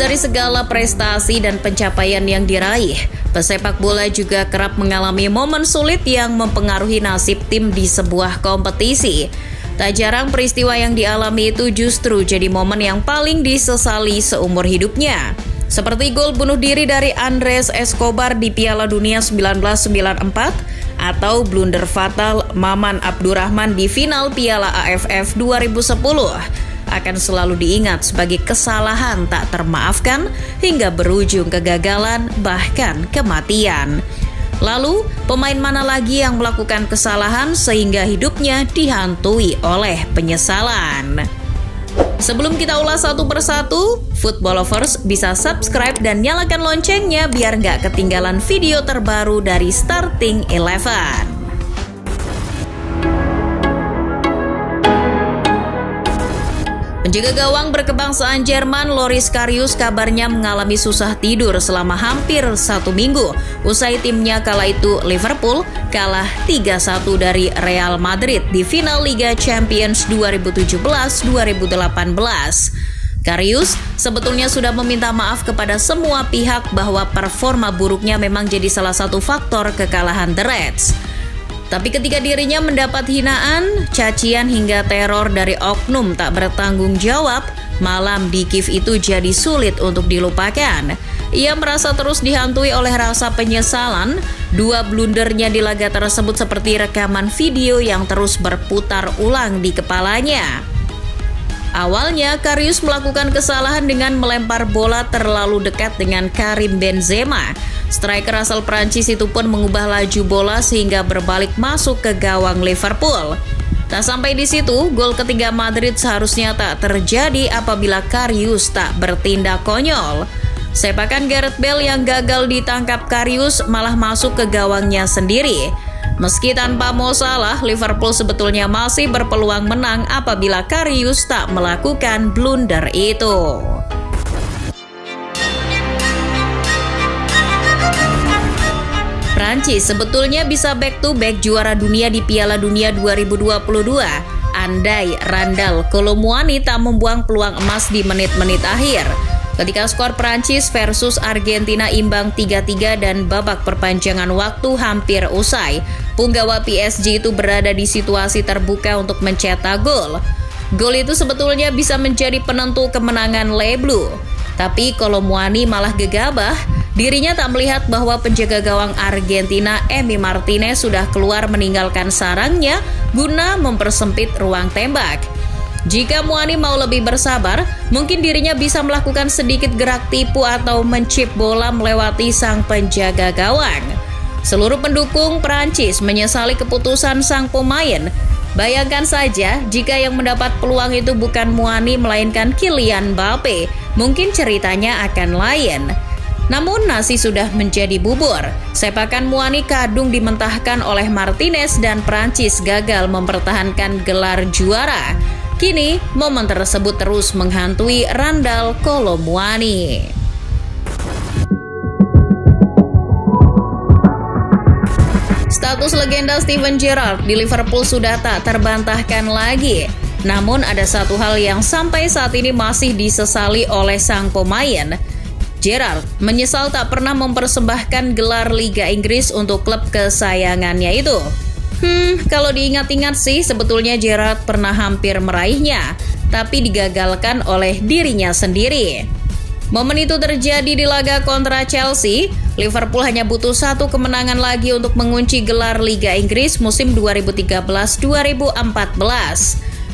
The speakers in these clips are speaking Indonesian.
dari segala prestasi dan pencapaian yang diraih, pesepak bola juga kerap mengalami momen sulit yang mempengaruhi nasib tim di sebuah kompetisi. Tak jarang peristiwa yang dialami itu justru jadi momen yang paling disesali seumur hidupnya. Seperti gol bunuh diri dari Andres Escobar di Piala Dunia 1994 atau blunder fatal Maman Abdurrahman di final Piala AFF 2010 akan selalu diingat sebagai kesalahan tak termaafkan hingga berujung kegagalan bahkan kematian. Lalu, pemain mana lagi yang melakukan kesalahan sehingga hidupnya dihantui oleh penyesalan? Sebelum kita ulas satu persatu, Football Lovers bisa subscribe dan nyalakan loncengnya biar nggak ketinggalan video terbaru dari Starting 11. Penjaga gawang berkebangsaan Jerman Loris Karius kabarnya mengalami susah tidur selama hampir 1 minggu usai timnya kala itu Liverpool kalah 3-1 dari Real Madrid di final Liga Champions 2017-2018. Karius sebetulnya sudah meminta maaf kepada semua pihak bahwa performa buruknya memang jadi salah satu faktor kekalahan The Reds. Tapi ketika dirinya mendapat hinaan, cacian hingga teror dari oknum tak bertanggung jawab, malam di Kiev itu jadi sulit untuk dilupakan. Ia merasa terus dihantui oleh rasa penyesalan. Dua blundernya di laga tersebut seperti rekaman video yang terus berputar ulang di kepalanya. Awalnya, Karius melakukan kesalahan dengan melempar bola terlalu dekat dengan Karim Benzema. Striker asal Prancis itu pun mengubah laju bola sehingga berbalik masuk ke gawang Liverpool. Tak sampai di situ, gol ketiga Madrid seharusnya tak terjadi apabila Karius tak bertindak konyol. Sepakan Gareth Bale yang gagal ditangkap Karius malah masuk ke gawangnya sendiri. Meski tanpa Mo Salah, Liverpool sebetulnya masih berpeluang menang apabila Karius tak melakukan blunder itu. Prancis sebetulnya bisa back-to-back juara dunia di Piala Dunia 2022. Andai Randal Kolo Muani tak membuang peluang emas di menit-menit akhir. Ketika skor Prancis versus Argentina imbang 3-3 dan babak perpanjangan waktu hampir usai, punggawa PSG itu berada di situasi terbuka untuk mencetak gol. Gol itu sebetulnya bisa menjadi penentu kemenangan Les Bleus. Tapi Kolo Muani malah gegabah. Dirinya tak melihat bahwa penjaga gawang Argentina Emi Martinez sudah keluar meninggalkan sarangnya guna mempersempit ruang tembak. Jika Muani mau lebih bersabar, mungkin dirinya bisa melakukan sedikit gerak tipu atau mencip bola melewati sang penjaga gawang. Seluruh pendukung Prancis menyesali keputusan sang pemain. Bayangkan saja jika yang mendapat peluang itu bukan Muani melainkan Kylian Mbappe, mungkin ceritanya akan lain. Namun nasi sudah menjadi bubur. Sepakan Muani kadung dimentahkan oleh Martinez dan Prancis gagal mempertahankan gelar juara. Kini momen tersebut terus menghantui Randal Kolo Muani. Status legenda Steven Gerrard di Liverpool sudah tak terbantahkan lagi. Namun ada satu hal yang sampai saat ini masih disesali oleh sang pemain. Gerrard menyesal tak pernah mempersembahkan gelar Liga Inggris untuk klub kesayangannya itu. Kalau diingat-ingat sih sebetulnya Gerrard pernah hampir meraihnya, tapi digagalkan oleh dirinya sendiri. Momen itu terjadi di laga kontra Chelsea. Liverpool hanya butuh satu kemenangan lagi untuk mengunci gelar Liga Inggris musim 2013-2014.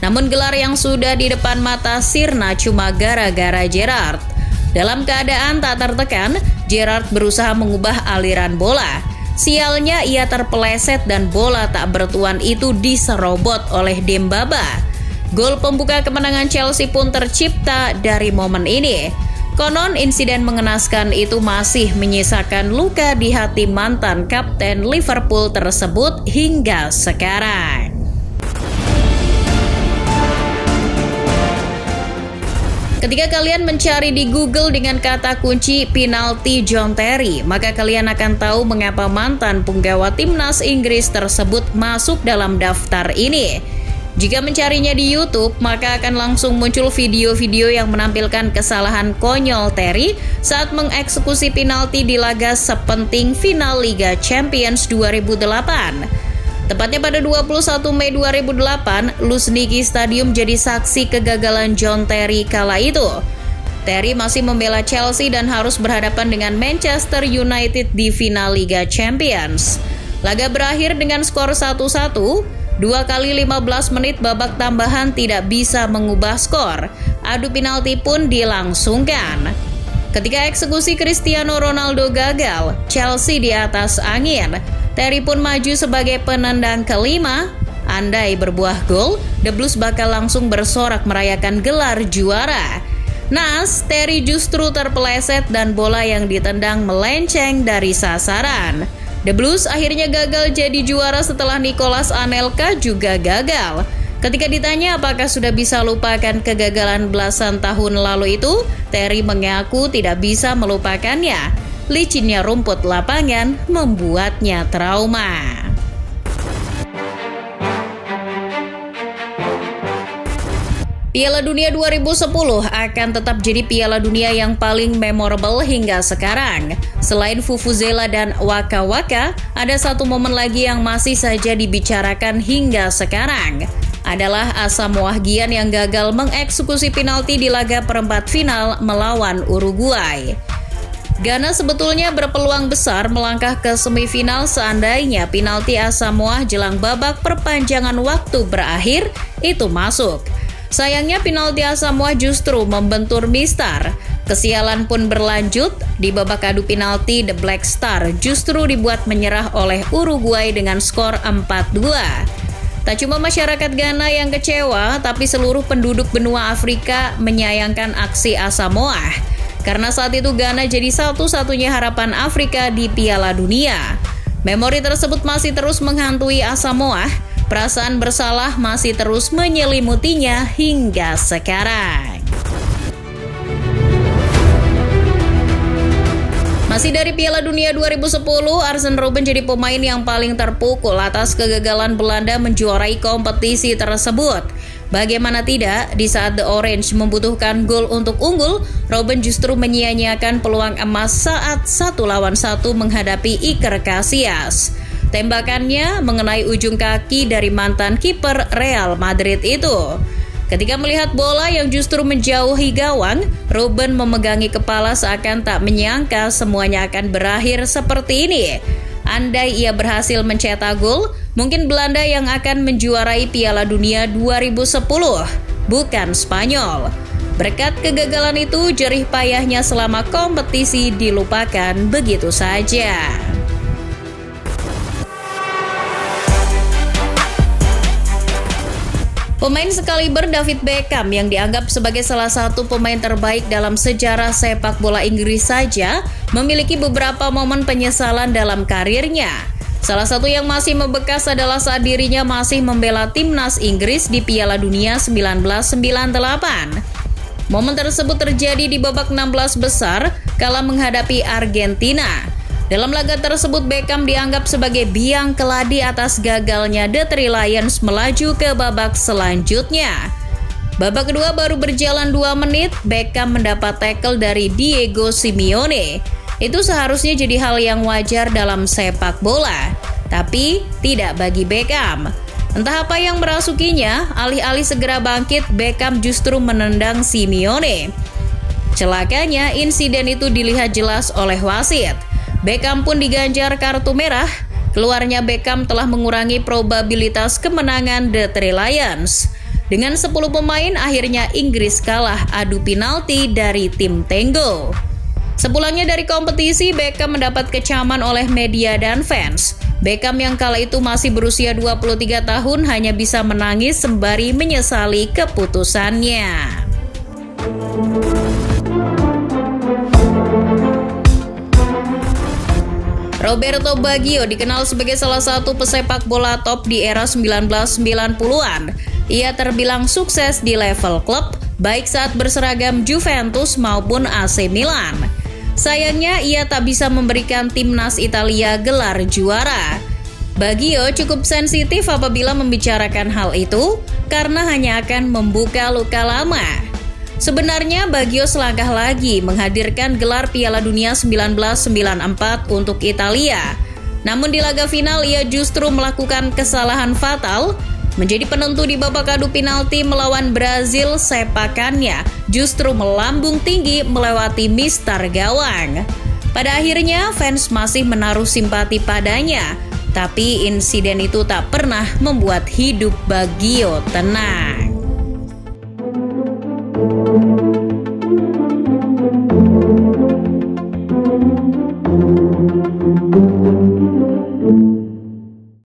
Namun gelar yang sudah di depan mata sirna cuma gara-gara Gerrard. Dalam keadaan tak tertekan, Gerrard berusaha mengubah aliran bola. Sialnya ia terpeleset dan bola tak bertuan itu diserobot oleh Dembaba. Gol pembuka kemenangan Chelsea pun tercipta dari momen ini. Konon insiden mengenaskan itu masih menyisakan luka di hati mantan kapten Liverpool tersebut hingga sekarang. Ketika kalian mencari di Google dengan kata kunci penalti John Terry, maka kalian akan tahu mengapa mantan punggawa timnas Inggris tersebut masuk dalam daftar ini. Jika mencarinya di YouTube, maka akan langsung muncul video-video yang menampilkan kesalahan konyol Terry saat mengeksekusi penalti di laga sepenting final Liga Champions 2008. Tepatnya pada 21 Mei 2008, Luzhniki Stadium jadi saksi kegagalan John Terry kala itu. Terry masih membela Chelsea dan harus berhadapan dengan Manchester United di final Liga Champions. Laga berakhir dengan skor 1-1. 2 kali 15 menit babak tambahan tidak bisa mengubah skor. Adu penalti pun dilangsungkan. Ketika eksekusi Cristiano Ronaldo gagal, Chelsea di atas angin. Terry pun maju sebagai penendang kelima. Andai berbuah gol, The Blues bakal langsung bersorak merayakan gelar juara. Naas, Terry justru terpeleset dan bola yang ditendang melenceng dari sasaran. The Blues akhirnya gagal jadi juara setelah Nicolas Anelka juga gagal. Ketika ditanya apakah sudah bisa lupakan kegagalan belasan tahun lalu itu, Terry mengaku tidak bisa melupakannya. Licinnya rumput lapangan membuatnya trauma. Piala Dunia 2010 akan tetap jadi Piala Dunia yang paling memorable hingga sekarang. Selain Vuvuzela dan Waka Waka, ada satu momen lagi yang masih saja dibicarakan hingga sekarang. Adalah Asamoah Gyan yang gagal mengeksekusi penalti di laga perempat final melawan Uruguay. Ghana sebetulnya berpeluang besar melangkah ke semifinal seandainya penalti Asamoah jelang babak perpanjangan waktu berakhir itu masuk. Sayangnya penalti Asamoah justru membentur Mistar. Kesialan pun berlanjut, di babak adu penalti The Black Star justru dibuat menyerah oleh Uruguay dengan skor 4-2. Tak cuma masyarakat Ghana yang kecewa, tapi seluruh penduduk benua Afrika menyayangkan aksi Asamoah. Karena saat itu Ghana jadi satu-satunya harapan Afrika di Piala Dunia. Memori tersebut masih terus menghantui Asamoah. Perasaan bersalah masih terus menyelimutinya hingga sekarang. Masih dari Piala Dunia 2010, Arjen Robben jadi pemain yang paling terpukul atas kegagalan Belanda menjuarai kompetisi tersebut. Bagaimana tidak, di saat The Orange membutuhkan gol untuk unggul, Robben justru menyia-nyiakan peluang emas saat 1 lawan 1 menghadapi Iker Casillas. Tembakannya mengenai ujung kaki dari mantan kiper Real Madrid itu. Ketika melihat bola yang justru menjauhi gawang, Robben memegangi kepala seakan tak menyangka semuanya akan berakhir seperti ini. Andai ia berhasil mencetak gol, mungkin Belanda yang akan menjuarai Piala Dunia 2010, bukan Spanyol. Berkat kegagalan itu, jerih payahnya selama kompetisi dilupakan begitu saja. Pemain sekaliber David Beckham yang dianggap sebagai salah satu pemain terbaik dalam sejarah sepak bola Inggris saja memiliki beberapa momen penyesalan dalam karirnya. Salah satu yang masih membekas adalah saat dirinya masih membela timnas Inggris di Piala Dunia 1998. Momen tersebut terjadi di babak 16 besar kala menghadapi Argentina. Dalam laga tersebut, Beckham dianggap sebagai biang keladi atas gagalnya The Three Lions melaju ke babak selanjutnya. Babak kedua baru berjalan 2 menit, Beckham mendapat tackle dari Diego Simeone. Itu seharusnya jadi hal yang wajar dalam sepak bola, tapi tidak bagi Beckham. Entah apa yang merasukinya, alih-alih segera bangkit, Beckham justru menendang Simeone. Celakanya, insiden itu dilihat jelas oleh wasit. Beckham pun diganjar kartu merah. Keluarnya Beckham telah mengurangi probabilitas kemenangan The Three Lions. Dengan 10 pemain, akhirnya Inggris kalah adu penalti dari tim Tango. Sepulangnya dari kompetisi, Beckham mendapat kecaman oleh media dan fans. Beckham yang kala itu masih berusia 23 tahun hanya bisa menangis sembari menyesali keputusannya. Roberto Baggio dikenal sebagai salah satu pesepak bola top di era 1990-an. Ia terbilang sukses di level klub, baik saat berseragam Juventus maupun AC Milan. Sayangnya, ia tak bisa memberikan timnas Italia gelar juara. Baggio cukup sensitif apabila membicarakan hal itu. karena hanya akan membuka luka lama. Sebenarnya Baggio selangkah lagi menghadirkan gelar Piala Dunia 1994 untuk Italia. Namun di laga final ia justru melakukan kesalahan fatal. Menjadi penentu di babak adu penalti melawan Brazil, sepakannya justru melambung tinggi melewati mistar gawang. Pada akhirnya fans masih menaruh simpati padanya, tapi insiden itu tak pernah membuat hidup Baggio tenang.